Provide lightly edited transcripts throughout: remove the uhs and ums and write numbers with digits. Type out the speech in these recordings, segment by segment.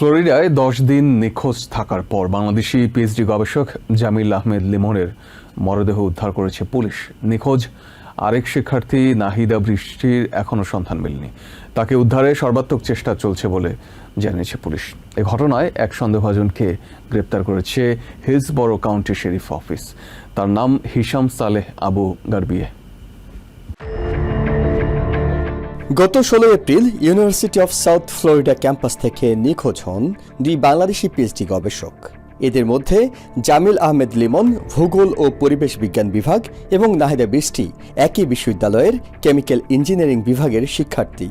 ফ্লোরিডায় 10 দিন নিখোঁজ থাকার পর বাংলাদেশি পিএইচডি গবেষক জামিল আহমেদ লিমনের মরদেহ উদ্ধার করেছে পুলিশ। নিখোঁজ আরেক শিক্ষার্থী নাহিদা বৃষ্টির এখনও সন্ধান মেলেনি। তাকে উদ্ধারে সর্বাত্মক চেষ্টা চলছে বলে জানিয়েছে পুলিশ। এ ঘটনায় এক সন্দেহভাজনকে গ্রেপ্তার করেছে হিলসবরো কাউন্টি শেরিফ অফিস। তার নাম হিশাম সালেহ আবু গারবিয়ে। গত 16 April university of south Florida campus থেকে নিখোঁজ হন 2 বাংলাদেশি পিএইচডি গবেষক। এদের মধ্যে জামিল আহমেদ লিমন ভূগোল ও পরিবেশ বিজ্ঞান বিভাগ এবং নাহিদা বৃষ্টি একই বিশ্ববিদ্যালয়ের কেমিক্যাল ইঞ্জিনিয়ারিং বিভাগের শিক্ষার্থী।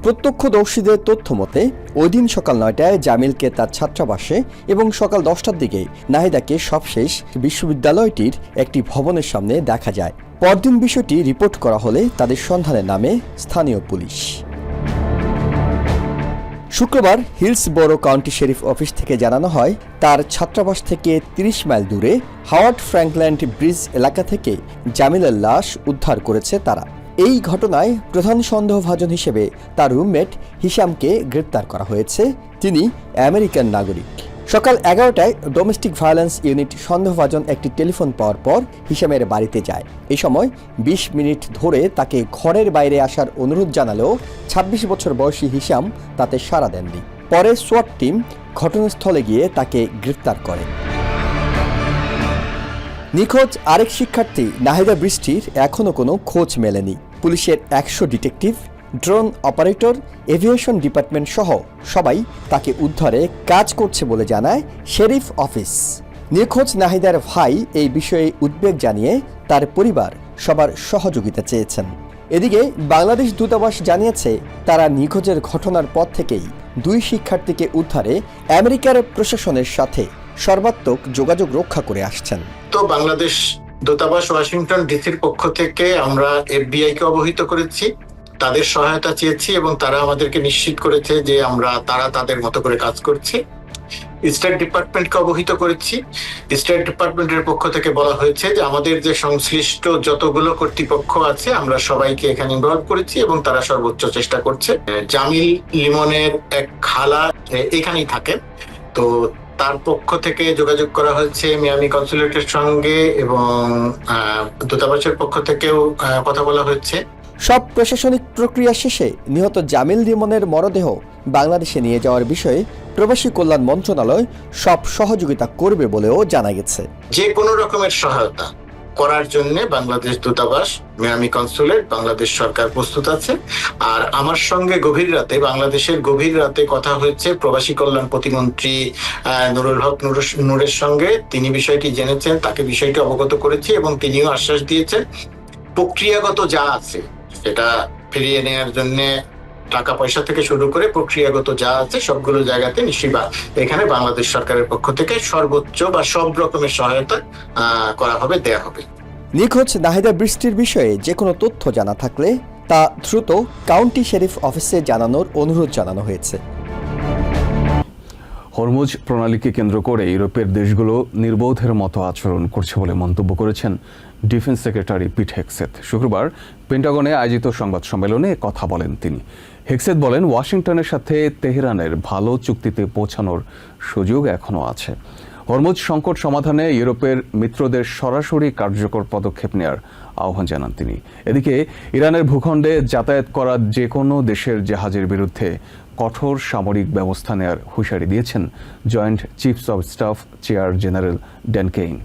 প্রত্যক্ষদর্শীদের তথ্য মতে ওই দিন সকাল 9টায় জামিলকে তার ছাত্রাবাসে এবং সকাল 10টার দিকে নাহিদাকে সবশেষ বিশ্ববিদ্যালয়টির একটি ভবনের সামনে দেখা যায়। পরদিন বিষয়টি রিপোর্ট করা হলে তাদের সন্ধানে নামে স্থানীয় পুলিশ। শুক্রবার হিলসবরো কাউন্টি শেরিফ অফিস থেকে জানানো হয়, তার ছাত্রাবাস থেকে 30 মাইল দূরে হাওয়ার্ড ফ্র্যাঙ্কল্যান্ড ব্রিজ এলাকা থেকে জামিলের লাশ উদ্ধার করেছে তারা। এই ঘটনায় প্রধান সন্দেহভাজন হিসেবে তার রুমমেট হিশামকে গ্রেপ্তার করা হয়েছে। তিনি আমেরিকান নাগরিক। সকাল 11টায় ডোমেস্টিক ভায়োলেন্স ইউনিট সন্দেহভাজন একটি টেলিফোন পাওয়ার পর হিশামের বাড়িতে যায়। এই সময় 20 মিনিট ধরে তাকে ঘরের বাইরে আসার অনুরোধ জানালেও 26 বছর বয়সী হিশাম তাতে সাড়া দেননি। পরে সোয়াট টিম ঘটনাস্থলে গিয়ে তাকে গ্রেফতার করে। নিখোঁজ আরেক শিক্ষার্থী নাহিদা বৃষ্টির এখনও কোনো খোঁজ মেলেনি। পুলিশের 100 detective, drone operator, aviation department সহ সবাই তাকে উদ্ধারে কাজ করছে বলে জানায় শেরিফ অফিস। নিখোঁজ নাহিদার ভাই এই বিষয়ে উদ্বেগ জানিয়ে তার পরিবার সবার সহযোগিতা চেয়েছেন। এদিকে বাংলাদেশ দূতাবাস জানিয়েছে, তারা নিখোঁজের ঘটনার পর থেকেই 2 শিক্ষার্থীকে উদ্ধারে আমেরিকার প্রশাসনের সাথে সর্বাত্মক যোগাযোগ রক্ষা করে আসছেন। তো বাংলাদেশ দূতাবাস ওয়াশিংটন ডিসির পক্ষ থেকে আমরা এফবিআই কে অবহিত করেছি, তাদের সহায়তা চেয়েছি এবং তারা আমাদেরকে নিশ্চিত করেছে যে তারা তাদের মতো করে কাজ করছে। স্টেট ডিপার্টমেন্টকে অবহিত করেছি। স্টেট ডিপার্টমেন্টের পক্ষ থেকে বলা হয়েছে যে আমাদের যে সংশ্লিষ্ট যতগুলো কর্তৃপক্ষ আছে আমরা সবাইকে এখানে ইনভলভ করেছি এবং তারা সর্বোচ্চ চেষ্টা করছে। জামিল লিমনের এক খালা এখানেই থাকেন, তো তার পক্ষ থেকে যোগাযোগ করা হয়েছে মিয়ামি কনসুলেটের সঙ্গে এবং দূতাবাসের পক্ষ থেকেও কথা বলা হয়েছে। সব প্রশাসনিক প্রক্রিয়া শেষে নিহত জামিল লিমনের মরদেহ বাংলাদেশে নিয়ে যাওয়ার বিষয়ে প্রবাসী কল্যাণ মন্ত্রণালয় সব সহযোগিতা করবে বলেও জানা গেছে। যে কোনো রকমের সহায়তা করার জন্য বাংলাদেশ দূতাবাস, মিয়ামি কনসুলেট, বাংলাদেশ সরকার প্রস্তুত আছে। আর আমার সঙ্গে বাংলাদেশের গভীর রাতে কথা হয়েছে প্রবাসী কল্যাণ প্রতিমন্ত্রী নুরুল হক নূরের সঙ্গে। তিনি বিষয়টি জেনেছেন, তাকে বিষয়টি অবগত করেছি এবং তিনিও আশ্বাস দিয়েছেন প্রক্রিয়াগত যা আছে সেটা ফিরিয়ে নেওয়ার জন্য টাকা পয়সা থেকে শুরু করে প্রক্রিয়াগত যা আছে সবগুলো জায়গাতে নিশ্চয়ই এখানে বাংলাদেশ সরকারের পক্ষ থেকে সর্বোচ্চ বা সব রকমের সহায়তা করা হবে, দেয়া হবে। নিখোঁজ নাহিদা বৃষ্টির বিষয়ে যে কোনো তথ্য জানা থাকলে তা দ্রুত কাউন্টি শেরিফ অফিসে জানানোর অনুরোধ জানানো হয়েছে। হরমুজ প্রণালীকে কেন্দ্র করে ইউরোপের দেশগুলো নির্বোধের মতো আচরণ করছে বলে মন্তব্য করেছেন ডিফেন্স সেক্রেটারি পিট হেগসেথ। শুক্রবার পেন্টাগনে আয়োজিত সংবাদ সম্মেলনে কথা বলেন তিনি। হেগসেথ বলেন, ওয়াশিংটনের সাথে তেহরানের ভালো চুক্তিতে পৌঁছানোর সুযোগ এখনও আছে। হরমুজ সংকট সমাধানে ইউরোপের মিত্রদের সরাসরি কার্যকর পদক্ষেপ নেওয়ার আহ্বান জানান তিনি। এদিকে ইরানের ভূখণ্ডে যাতায়াত করা যে কোনো দেশের জাহাজের বিরুদ্ধে কঠোর সামরিক ব্যবস্থা নেওয়ার হুঁশিয়ারি দিয়েছেন Joint Chiefs of Staff Chair General Dan Caine.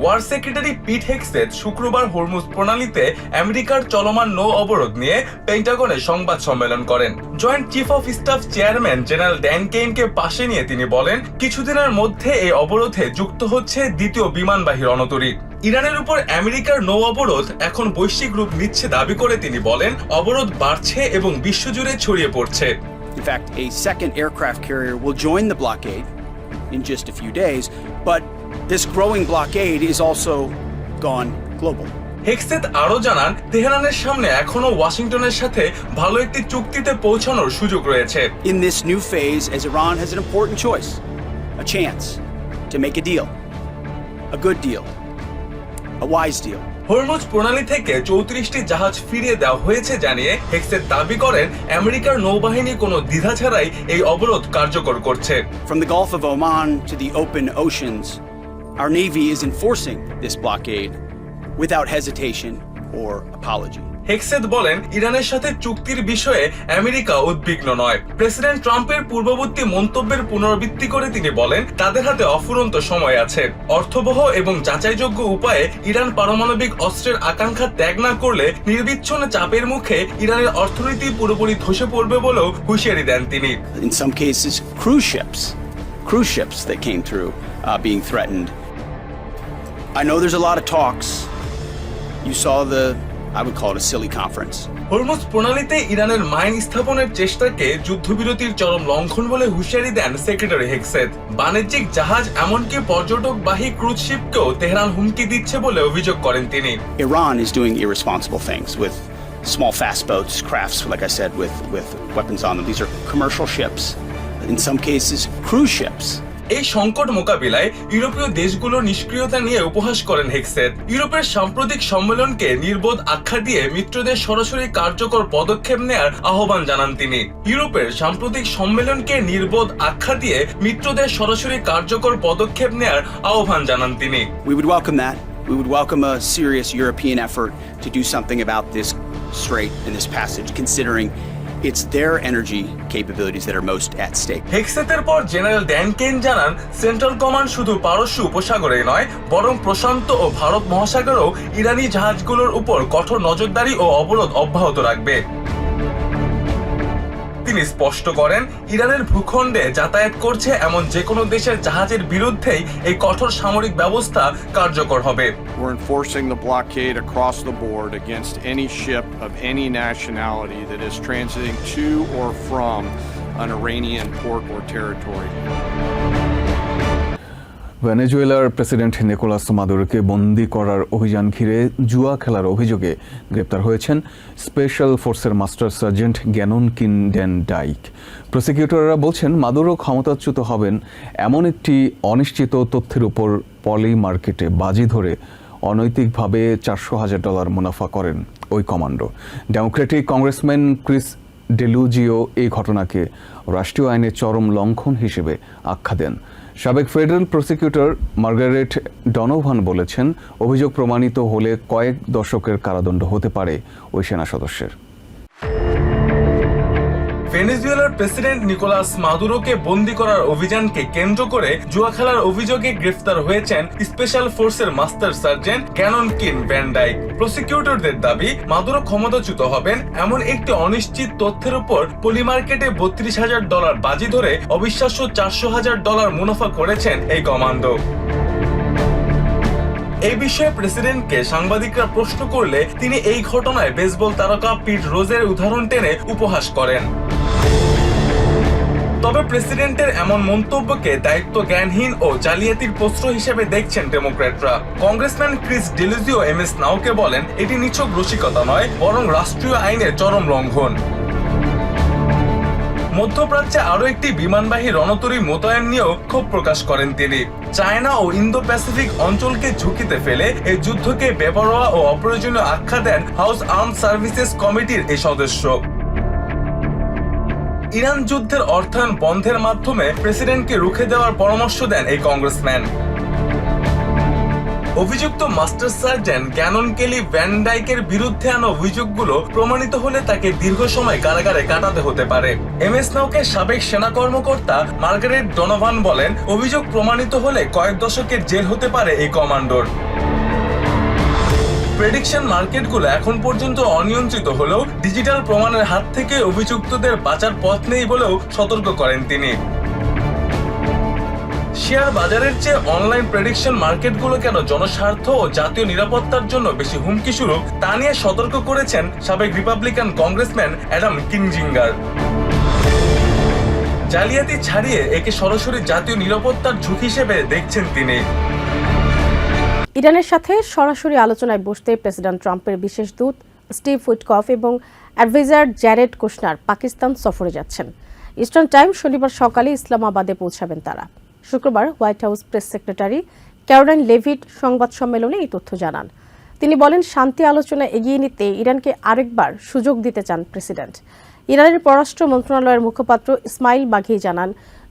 War secretary Pete Hegseth শুক্রবার হরমুজ প্রণালীতে আমেরিকার চলমান নৌ অবরোধ নিয়ে পেন্টাগনে সংবাদ সম্মেলন করেন। Joint Chief of Staff Chairman General Dan কেইনকে পাশে নিয়ে তিনি বলেন, কিছুদিনের মধ্যে এই অবরোধে যুক্ত হচ্ছে দ্বিতীয় বিমানবাহী রণতরী। ইরানের উপর আমেরিকার নৌ অবরোধ এখন বৈশ্বিক রূপ নিচ্ছে দাবি করে তিনি বলেন, অবরোধ বাড়ছে এবং বিশ্বজুড়ে ছড়িয়ে পড়ছে। In fact, a second aircraft carrier will join the blockade in just a few days, but this growing blockade is also gone global. Hegseth আরো জানান, তেহরানের সামনে এখনো ওয়াশিংটনের সাথে ভালো একটি চুক্তিতে পৌঁছানোর সুযোগ রয়েছে। In this new phase, as Iran has an important choice, a chance to make a deal, a good deal, a wise deal. Hormuz প্রণালী থেকে 34টি জাহাজ ফিরিয়ে দেওয়া হয়েছে জানিয়ে হেক্সেট দাবি করেন আমেরিকার নৌবাহিনী কোনো দ্বিধা ছাড়াই এই অবরোধ কার্যকর করছে। From the Gulf of Oman to the open oceans, our Navy is enforcing this blockade without hesitation or apology. হেক্সেট বলেন ইরানের সাথে চুক্তির বিষয়ে আমেরিকা উদ্বিগ্ন নয়। প্রেসিডেন্ট ট্রাম্পের পূর্ববর্তী মন্তব্যের পুনরাবৃত্তি করে তিনি বলেন তাদের হাতে অফুরন্ত সময় আছে। অর্থবহ এবং যাচাইযোগ্য উপায়ে ইরান পারমাণবিক অস্ত্রের আকাঙ্ক্ষা ত্যাগ না করলে নির্বিচ্ছিন্ন চাপের মুখে ইরানের অর্থনীতি পুরোপুরি ধসে পড়বে বলেও হুঁশিয়ারি দেন তিনি। In some cases, cruise ships that came through being threatened. I know there's a lot of talks. You saw I would call it a silly conference. Hormuz প্রণালীতে ইরানের মাইন স্থাপনের চেষ্টাকে যুদ্ধবিরতির চরম লঙ্ঘন বলে হুঁশিয়ারি দেন সেক্রেটারি হেক্সেট। বাণিজ্যিক জাহাজ এমনকি পর্যটকবাহী ক্রুজ শিপকেও তেহরান হুমকি দিচ্ছে বলে অভিযোগ করেন তিনি। Iran is doing irresponsible things with small fast boats, crafts, like I said, with weapons on them. These are commercial ships. In some cases, cruise ships. এই সংকট মোকাবিলায় ইউরোপীয় দেশগুলোর নিষ্ক্রিয়তা নিয়ে উপহাস করেন হেক্সেট। ইউরোপের সাম্প্রতিক সম্মেলনকে নির্বোধ আখ্যা দিয়ে মিত্রদের সরাসরি কার্যকর পদক্ষেপ নেয়ার আহ্বান জানান তিনি। ইউরোপের সাম্প্রতিক সম্মেলনকে নির্বোধ আখ্যা দিয়ে মিত্রদের সরাসরি কার্যকর পদক্ষেপ নেয়ার আহ্বান জানান তিনি। We would welcome that. We would welcome a serious European effort to do something about this strait and this passage, considering it's their energy capabilities that are most at stake. হেক্সেটের পর জেনারেল ড্যান কেন জানান central command শুধু পারস্য উপসাগরে নয় বরং প্রশান্ত ও ভারত মহাসাগরেও ইরানি জাহাজগুলোর উপর কঠোর নজরদারি ও অবরোধ অব্যাহত রাখবে। তিনি স্পষ্ট করেন ইরানের ভূখণ্ডে যাতায়াত করছে এমন যে কোনো দেশের জাহাজের বিরুদ্ধেই এই কঠোর সামরিক ব্যবস্থা কার্যকর হবে। We're enforcing the blockade across the board against any ship of any nationality that is transiting to or from an Iranian port or territory. ভেনেজুয়েলার প্রেসিডেন্ট নিকোলাস মাদুরোকে বন্দী করার অভিযান ঘিরে জুয়া খেলার অভিযোগে গ্রেপ্তার হয়েছেন স্পেশাল ফোর্সের মাস্টার সার্জেন্ট গ্যানন কিন ডাইক। প্রসিকিউটররা বলছেন মাদুরো ক্ষমতাচ্যুত হবেন এমন একটি অনিশ্চিত তথ্যের উপর পলি মার্কেটে বাজি ধরে অনৈতিকভাবে $400,000 মুনাফা করেন ওই কমান্ডো। ডেমোক্রেটিক কংগ্রেসম্যান ক্রিস ডেলুজিও এই ঘটনাকে রাষ্ট্রীয় আইনের চরম লঙ্ঘন হিসেবে আখ্যা দেন। সাবেক ফেডারেল প্রসিকিউটর মার্গারেট ডনোভান বলেছেন অভিযোগ প্রমাণিত হলে কয়েক দশকের কারাদণ্ড হতে পারে ওই সেনা সদস্যের। ভেনেজুয়েলার প্রেসিডেন্ট নিকোলাস মাদুরোকে বন্দী করার অভিযানকে কেন্দ্র করে জুয়া খেলার অভিযোগে গ্রেফতার হয়েছেন স্পেশাল ফোর্সের মাস্টার সার্জেন্ট গ্যানন কিন ভ্যান ডাইক। প্রসিকিউটরদের দাবি মাদুরো ক্ষমতাচ্যুত হবেন এমন একটি অনিশ্চিত তথ্যের উপর পলি মার্কেটে $32,000 বাজি ধরে অবিশ্বাস্য $400,000 মুনাফা করেছেন এই কমান্ডো। এই বিষয়ে প্রেসিডেন্টকে সাংবাদিকরা প্রশ্ন করলে তিনি এই ঘটনায় বেসবল তারকা পিট রোজের উদাহরণ টেনে উপহাস করেন। তবে প্রেসিডেন্টের এমন মন্তব্যকে দায়িত্ব জ্ঞানহীন ও জালিয়াতির প্রশ্ন হিসেবে দেখছেন ডেমোক্র্যাটরা। কংগ্রেসম্যান ক্রিস ডেলুজিও MS নাওকে বলেন এটি নিছক রসিকতা নয় বরং রাষ্ট্রীয় আইনের চরম লঙ্ঘন। মধ্যপ্রাচ্যে আরো একটি বিমানবাহী রণতরী মোতায়েন নিয়েও ক্ষোভ প্রকাশ করেন তিনি। চায়না ও ইন্দো প্যাসিফিক অঞ্চলকে ঝুঁকিতে ফেলে এই যুদ্ধকে বেপরোয়া ও অপ্রয়োজনীয় আখ্যা দেন হাউস আর্মড সার্ভিসেস কমিটির এই সদস্য। ইরান যুদ্ধের অর্থায়ন বন্ধের মাধ্যমে প্রেসিডেন্টকে রুখে দেওয়ার পরামর্শ দেন এই কংগ্রেসম্যান। অভিযুক্ত মাস্টার সার্জেন্ট গ্যানন কেলি ভ্যান ডাইকের বিরুদ্ধে আনা অভিযোগগুলো প্রমাণিত হলে তাকে দীর্ঘ সময় কারাগারে কাটাতে হতে পারে। MS নাওকে সাবেক সেনা কর্মকর্তা মার্গারেট ডনোভান বলেন অভিযোগ প্রমাণিত হলে কয়েক দশকের জেল হতে পারে এই কমান্ডোর। প্রেডিকশন মার্কেটগুলো এখন পর্যন্ত অনিয়ন্ত্রিত হলেও ডিজিটাল প্রমাণের হাত থেকে অভিযুক্তদের বাঁচার পথ নেই বলেও সতর্ক করেন তিনি। শেয়ার বাজারের চেয়ে অনলাইন প্রেডিকশন মার্কেটগুলো কেন জনস্বার্থ ও জাতীয় নিরাপত্তার জন্য বেশি হুমকি স্বরূপ তা নিয়ে সতর্ক করেছেন সাবেক রিপাবলিকান কংগ্রেসম্যান অ্যাডাম কিনজিঙ্গার। জালিয়াতি ছাড়িয়ে একে সরাসরি জাতীয় নিরাপত্তার ঝুঁকি হিসেবে দেখছেন তিনি। ইরানের সাথে সরাসরি আলোচনায় বসতে প্রেসিডেন্ট ট্রাম্পের বিশেষ দূত স্টিভ উইটকফ এবং অ্যাডভাইজার জ্যারেড কুশনার পাকিস্তান সফরে যাচ্ছেন। ইস্টার্ন টাইম শনিবার সকালে ইসলামাবাদে পৌঁছাবেন তারা। শুক্রবার white house press secretary Caroline Leavitt সংবাদ সম্মেলনে এই তথ্য জানান। তিনি বলেন, শান্তি আলোচনা এগিয়ে নিতে ইরানকে আরেকবার সুযোগ দিতে চান প্রেসিডেন্ট। ইরানের পররাষ্ট্র মন্ত্রণালয়ের মুখপাত্র ইসমাইল বাঘি জানান,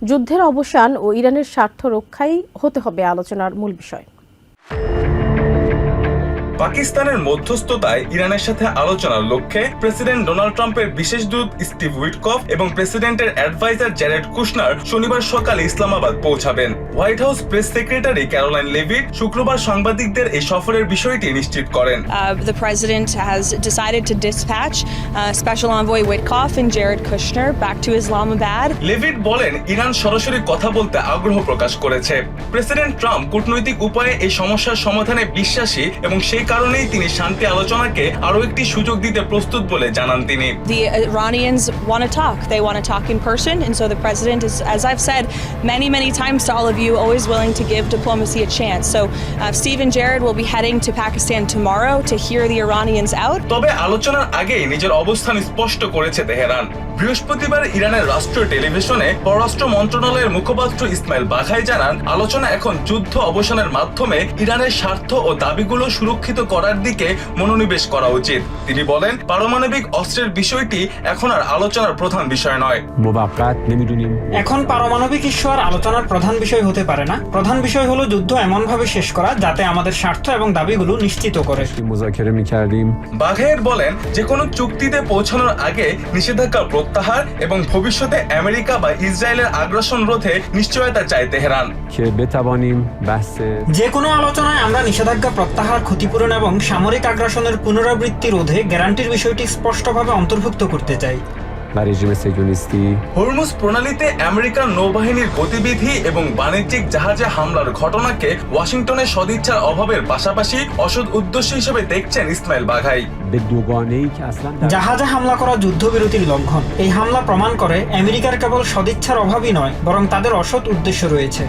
যুদ্ধের অবসান ও ইরানের স্বার্থ রক্ষাই হতে হবে আলোচনার মূল বিষয়। পাকিস্তানের মধ্যস্থতায় ইরানের সাথে আলোচনার লক্ষ্যে প্রেসিডেন্ট ডোনাল্ড ট্রাম্পের বিশেষ দূত স্টিভ উইটকফ এবং প্রেসিডেন্টের অ্যাডভাইজার জ্যারেড কুশনার শনিবার সকালে ইসলামাবাদ পৌঁছাবেন। White house press secretary Caroline Leavitt শুক্রবার সাংবাদিকদের এই সফরের বিষয়টি নিশ্চিত করেন। The president has decided to dispatch Special Envoy Witkoff and Jared Kushner back to Islamabad. Leavitt বলেন, ইরান সরাসরি কথা বলতে আগ্রহ প্রকাশ করেছে। প্রেসিডেন্ট ট্রাম্প কূটনৈতিক উপায়ে এই সমস্যার সমাধানে বিশ্বাসী এবং সেই কারণেই তিনি শান্তি আলোচনাকে আরো একটি সুযোগ দিতে প্রস্তুত বলে জানান তিনি। The Iranians want to talk. They want to talk in person, and so the president is, as I've said many times to all of you, always willing to give diplomacy a chance. So Steve and Jared will be heading to Pakistan tomorrow to hear the Iranians out. তবে আলোচনার আগেই নিজের অবস্থান স্পষ্ট করেছে Tehran. বৃহস্পতিবার ইরানের রাষ্ট্রীয় টেলিভিশনে পররাষ্ট্র মন্ত্রণালয়ের মুখপাত্র ইসমাইল বাঘাই জানান, আলোচনা এখন যুদ্ধ অবসানের মাধ্যমে ইরানের স্বার্থ ও দাবিগুলো সুরক্ষিত করার দিকে মনোনিবেশ করা উচিত। তিনি বলেন, পারমাণবিক অস্ত্রের বিষয়টি এখন আর আলোচনার প্রধান বিষয় নয়। এখন পারমাণবিক ইস্যু আর আলোচনার প্রধান বিষয় হতে পারে না। প্রধান বিষয় হলো যুদ্ধ এমনভাবে শেষ করা যাতে আমাদের স্বার্থ এবং দাবিগুলো নিশ্চিত করে। বাঘাইয়ের বলেন, যে কোনো চুক্তিতে পৌঁছানোর আগে নিষেধাজ্ঞা প্রত্যাহার এবং ভবিষ্যতে আমেরিকা বা ইসরায়েলের আগ্রাসন রোধে নিশ্চয়তা চায় তেহরান। যে কোনো আলোচনায় আমরা নিষেধাজ্ঞা প্রত্যাহার, ক্ষতিপূরণ এবং সামরিক আগ্রাসনের পুনরাবৃত্তি রোধে গ্যারান্টির বিষয়টি স্পষ্টভাবে অন্তর্ভুক্ত করতে চাই। হরমুজ প্রণালীতে আমেরিকার নৌবাহিনীর গতিবিধি এবং বাণিজ্যিক জাহাজে হামলার ঘটনাকে ওয়াশিংটনের সদিচ্ছার অভাবের পাশাপাশি অসৎ উদ্দেশ্য হিসেবে দেখছেন ইসমাইল বাঘাই। জাহাজে হামলা করা যুদ্ধবিরতির লঙ্ঘন। এই হামলা প্রমাণ করে আমেরিকার কেবল সদিচ্ছার অভাবই নয়, বরং তাদের অসৎ উদ্দেশ্য রয়েছে।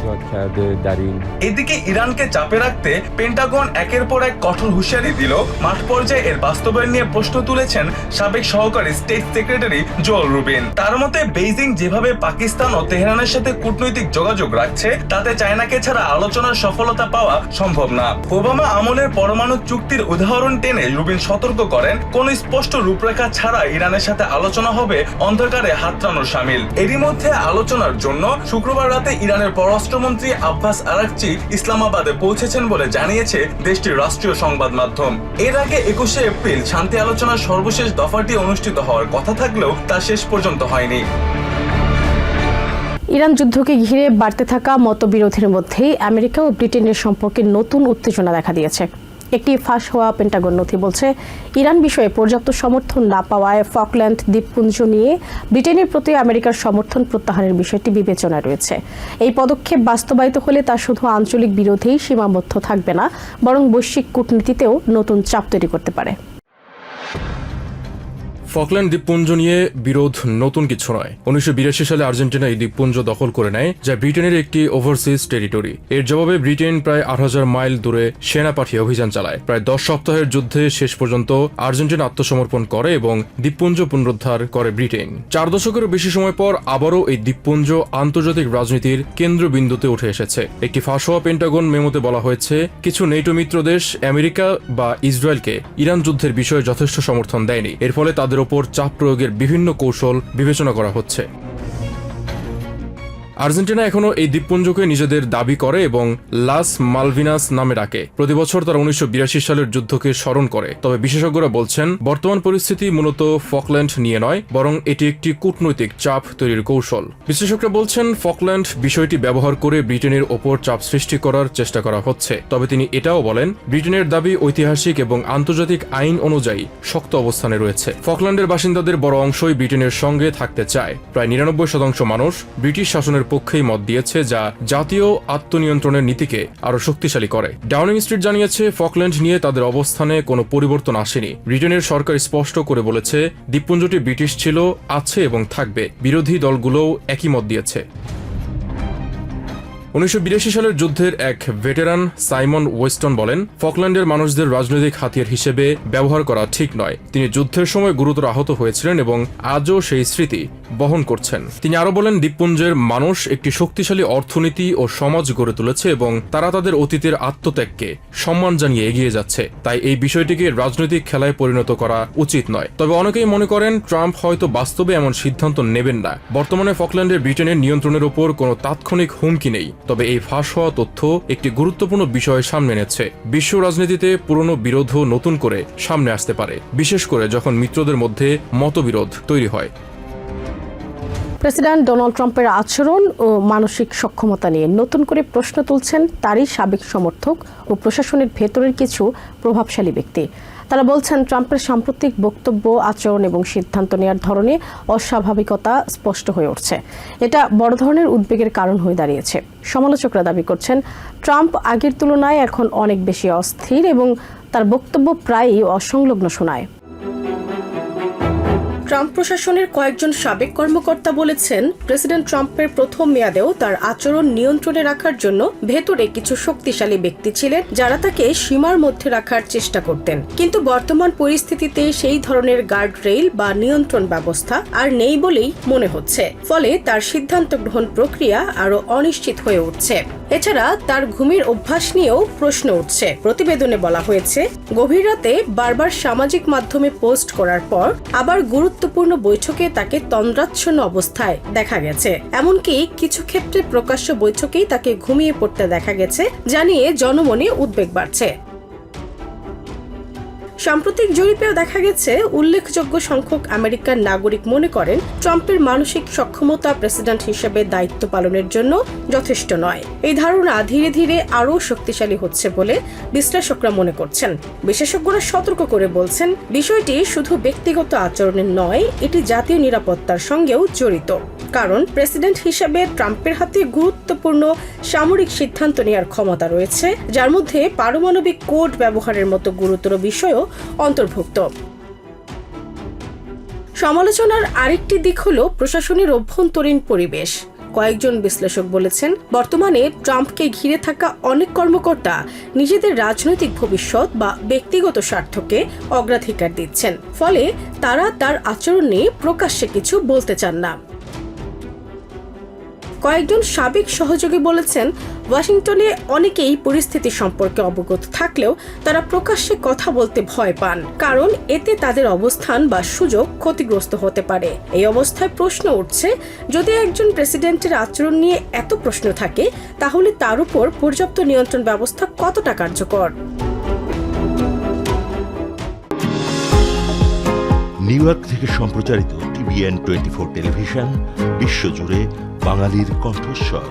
এদিকে ইরানকে চাপে রাখতে পেন্টাগন একের পর এক কঠোর হুঁশিয়ারি দিল। মাঠ পর্যায়ে এর বাস্তবায়ন নিয়ে প্রশ্ন তুলেছেন সাবেক সহকারী স্টেট সেক্রেটারি জোয়েল রুবিন। তার মতে, বেইজিং যেভাবে পাকিস্তান ও তেহরানের সাথে কূটনৈতিক যোগাযোগ রাখছে, তাতে চায়নাকে ছাড়া আলোচনার সফলতা পাওয়া সম্ভব না। ওবামা আমলের পরমাণু চুক্তির উদাহরণ টেনে রুবিন সতর্ক করেন, কোন স্পষ্ট রূপরেখা ছাড়া ইরানের সাথে আলোচনা হবে অন্ধকারে হাতড়ানোর শামিল। এরই মধ্যে আলোচনার জন্য শুক্রবার রাতে ইরানের পররাষ্ট্রমন্ত্রী আব্বাস আরাকচি ইসলামাবাদে পৌঁছেছেন বলে জানিয়েছে দেশটির রাষ্ট্রীয় সংবাদ মাধ্যম। এর আগে 21শে এপ্রিল শান্তি আলোচনার সর্বশেষ দফাটি অনুষ্ঠিত হওয়ার কথা থাকলেও তা শেষ পর্যন্ত হয়নি। ইরান যুদ্ধকে ঘিরে বাড়তে থাকা মতবিরোধের মধ্যেই আমেরিকা ও ব্রিটেনের সম্পর্কে নতুন উত্তেজনা দেখা দিয়েছে। একটি ফাঁস হওয়া পেন্টাগন নথি বলছে, ইরান বিষয়ে পর্যাপ্ত সমর্থন না পাওয়ায় ফকল্যান্ড দ্বীপপুঞ্জ নিয়ে ব্রিটেনের প্রতি আমেরিকার সমর্থন প্রত্যাহারের বিষয়টি বিবেচনায় রয়েছে। এই পদক্ষেপ বাস্তবায়িত হলে তা শুধু আঞ্চলিক বিরোধেই সীমাবদ্ধ থাকবে না, বরং বৈশ্বিক কূটনীতিতেও নতুন চাপ তৈরি করতে পারে। ফকল্যান্ড দ্বীপপুঞ্জ নিয়ে বিরোধ নতুন কিছু নয়। 1982 সালে আর্জেন্টিনা এই দ্বীপপুঞ্জ দখল করে নেয়, যা ব্রিটেনের একটি ওভারসিজ টেরিটরি। এর জবাবে ব্রিটেন প্রায় 8000 মাইল দূরে সেনা পাঠিয়ে অভিযান চালায়। প্রায় 10 সপ্তাহের যুদ্ধে শেষ পর্যন্ত আর্জেন্টিনা আত্মসমর্পণ করে এবং দ্বীপপুঞ্জ পুনরুদ্ধার করে ব্রিটেন। 4 দশকেরও বেশি সময় পর আবারও এই দ্বীপপুঞ্জ আন্তর্জাতিক রাজনীতির কেন্দ্রবিন্দুতে উঠে এসেছে। একটি ফাঁস হওয়া পেন্টাগন মেমোতে বলা হয়েছে, কিছু নেটো মিত্র দেশ আমেরিকা বা ইসরায়েলকে ইরান যুদ্ধের বিষয়ে যথেষ্ট সমর্থন দেয়নি। এর ফলে তাদের ওপর চাপ প্রয়োগের বিভিন্ন কৌশল বিবেচনা করা হচ্ছে। আর্জেন্টিনা এখনো এই দ্বীপপুঞ্জকে নিজেদের দাবি করে এবং লাস মালভিনাস নামে ডাকে। প্রতি বছর তারা 1982 সালের যুদ্ধকে স্মরণ করে। তবে বিশেষজ্ঞরা বলছেন, বর্তমান পরিস্থিতি মূলত ফকল্যান্ড নিয়ে নয়, বরং এটি একটি কূটনৈতিক চাপ তৈরির কৌশল। বিশ্লেষকরা বলছেন, ফকল্যান্ড বিষয়টি ব্যবহার করে ব্রিটেনের ওপর চাপ সৃষ্টি করার চেষ্টা করা হচ্ছে। তবে তিনি এটাও বলেন, ব্রিটেনের দাবি ঐতিহাসিক এবং আন্তর্জাতিক আইন অনুযায়ী শক্ত অবস্থানে রয়েছে। ফকল্যান্ডের বাসিন্দাদের বড় অংশই ব্রিটেনের সঙ্গে থাকতে চায়। প্রায় 99% মানুষ ব্রিটিশ শাসনের পক্ষেই মত দিয়েছে, যা জাতীয় আত্মনিয়ন্ত্রণের নীতিকে আরো শক্তিশালী করে। ডাউনিং স্ট্রিট জানিয়েছে, ফকল্যান্ড নিয়ে তাদের অবস্থানে কোনো পরিবর্তন আসেনি। ব্রিটেনের সরকার স্পষ্ট করে বলেছে, দ্বীপপুঞ্জটি ব্রিটিশ ছিল, আছে এবং থাকবে। বিরোধী দলগুলোও একই মত দিয়েছে। 1982 সালের যুদ্ধের এক ভেটেরান সাইমন ওয়েস্টন বলেন, ফকল্যান্ডের মানুষদের রাজনৈতিক হাতিয়ার হিসেবে ব্যবহার করা ঠিক নয়। তিনি যুদ্ধের সময় গুরুতর আহত হয়েছিলেন এবং আজও সেই স্মৃতি বহন করছেন। তিনি আরও বলেন, দ্বীপপুঞ্জের মানুষ একটি শক্তিশালী অর্থনীতি ও সমাজ গড়ে তুলেছে এবং তারা তাদের অতীতের আত্মত্যাগকে সম্মান জানিয়ে এগিয়ে যাচ্ছে। তাই এই বিষয়টিকে রাজনৈতিক খেলায় পরিণত করা উচিত নয়। তবে অনেকেই মনে করেন ট্রাম্প হয়তো বাস্তবে এমন সিদ্ধান্ত নেবেন না। বর্তমানে ফকল্যান্ডের ব্রিটেনের নিয়ন্ত্রণের ওপর কোনো তাৎক্ষণিক হুমকি নেই। তবে এই ফাঁস হওয়া তথ্য একটি গুরুত্বপূর্ণ বিষয় সামনে এনেছে। বিশ্ব রাজনীতিতে পুরনো বিরোধও নতুন করে সামনে আসতে পারে, বিশেষ করে যখন মিত্রদের মধ্যে মতবিরোধ তৈরি হয়। প্রেসিডেন্ট ডোনাল্ড ট্রাম্পের আচরণ ও মানসিক সক্ষমতা নিয়ে নতুন করে প্রশ্ন তুলছেন তারই সাবেক সমর্থক ও প্রশাসনের ভেতরের কিছু প্রভাবশালী ব্যক্তি। তারা বলছেন, ট্রাম্পের সাম্প্রতিক বক্তব্য, আচরণ এবং সিদ্ধান্ত নেওয়ার ধরনে অস্বাভাবিকতা স্পষ্ট হয়ে উঠছে। এটা বড় ধরনের উদ্বেগের কারণ হয়ে দাঁড়িয়েছে। সমালোচকরা দাবি করছেন, ট্রাম্প আগের তুলনায় এখন অনেক বেশি অস্থির এবং তার বক্তব্য প্রায়ই অসংলগ্ন শোনায়। ট্রাম্প প্রশাসনের কয়েকজন সাবেক কর্মকর্তা বলেছেন, প্রেসিডেন্ট ট্রাম্পের প্রথম মেয়াদেও তার আচরণ নিয়ন্ত্রণে রাখার জন্য ভেতরে কিছু শক্তিশালী ব্যক্তি ছিলেন যারা তাকে সীমার মধ্যে রাখার চেষ্টা করতেন। কিন্তু বর্তমান পরিস্থিতিতে সেই ধরনের গার্ড রেইল বা নিয়ন্ত্রণ ব্যবস্থা আর নেই বলেই মনে হচ্ছে। ফলে তার সিদ্ধান্ত গ্রহণ প্রক্রিয়া আরো অনিশ্চিত হয়ে উঠছে। এছাড়া তার ঘুমের অভ্যাস নিয়েও প্রশ্ন উঠছে। প্রতিবেদনে বলা হয়েছে, গভীর রাতে বারবার সামাজিক মাধ্যমে পোস্ট করার পর আবার গুরুত্বপূর্ণ বৈঠকে তাকে তন্দ্রাচ্ছন্ন অবস্থায় দেখা গেছে। এমনকি কিছু ক্ষেত্রে প্রকাশ্য বৈঠকেই তাকে ঘুমিয়ে পড়তে দেখা গেছে, যা নিয়ে জনমনে উদ্বেগ বাড়ছে। সাম্প্রতিক জরিপেও দেখা গেছে, উল্লেখযোগ্য সংখ্যক আমেরিকান নাগরিক মনে করেন ট্রাম্পের মানসিক সক্ষমতা প্রেসিডেন্ট হিসেবে দায়িত্ব পালনের জন্য যথেষ্ট নয়। এই ধারণা ধীরে ধীরে আরও শক্তিশালী হচ্ছে বলে বিশ্লেষকরা মনে করছেন। বিশেষজ্ঞরা সতর্ক করে বলছেন, বিষয়টি শুধু ব্যক্তিগত আচরণের নয়, এটি জাতীয় নিরাপত্তার সঙ্গেও জড়িত। কারণ প্রেসিডেন্ট হিসেবে ট্রাম্পের হাতে গুরুত্বপূর্ণ সামরিক সিদ্ধান্ত নেওয়ার ক্ষমতা রয়েছে, যার মধ্যে পারমাণবিক কোড ব্যবহারের মতো গুরুতর বিষয়ও অন্তর্ভুক্ত। সমালোচনার আরেকটি দিক হল প্রশাসনের অভ্যন্তরীণ পরিবেশ। কয়েকজন বিশ্লেষক বলেছেন, বর্তমানে ট্রাম্পকে ঘিরে থাকা অনেক কর্মকর্তা নিজেদের রাজনৈতিক ভবিষ্যৎ বা ব্যক্তিগত স্বার্থকে অগ্রাধিকার দিচ্ছেন। ফলে তারা তার আচরণ নিয়ে প্রকাশ্যে কিছু বলতে চান না। কয়েকজন সাবেক সহযোগী বলেছেন, ওয়াশিংটনে অনেকেই পরিস্থিতি সম্পর্কে অবগত থাকলেও তারা প্রকাশ্যে কথা বলতে ভয় পান, কারণ এতে তাদের অবস্থান বা সুযোগ ক্ষতিগ্রস্ত হতে পারে। এই অবস্থায় প্রশ্ন উঠছে, যদি একজন প্রেসিডেন্টের আচরণ নিয়ে এত প্রশ্ন থাকে, তাহলে তার উপর পর্যাপ্ত নিয়ন্ত্রণ ব্যবস্থা কতটা কার্যকর? নিউ ইয়র্ক থেকে সম্প্রচারিত TVN 24 টেলিভিশন বিশ্বজুড়ে বাঙালির কণ্ঠস্বর।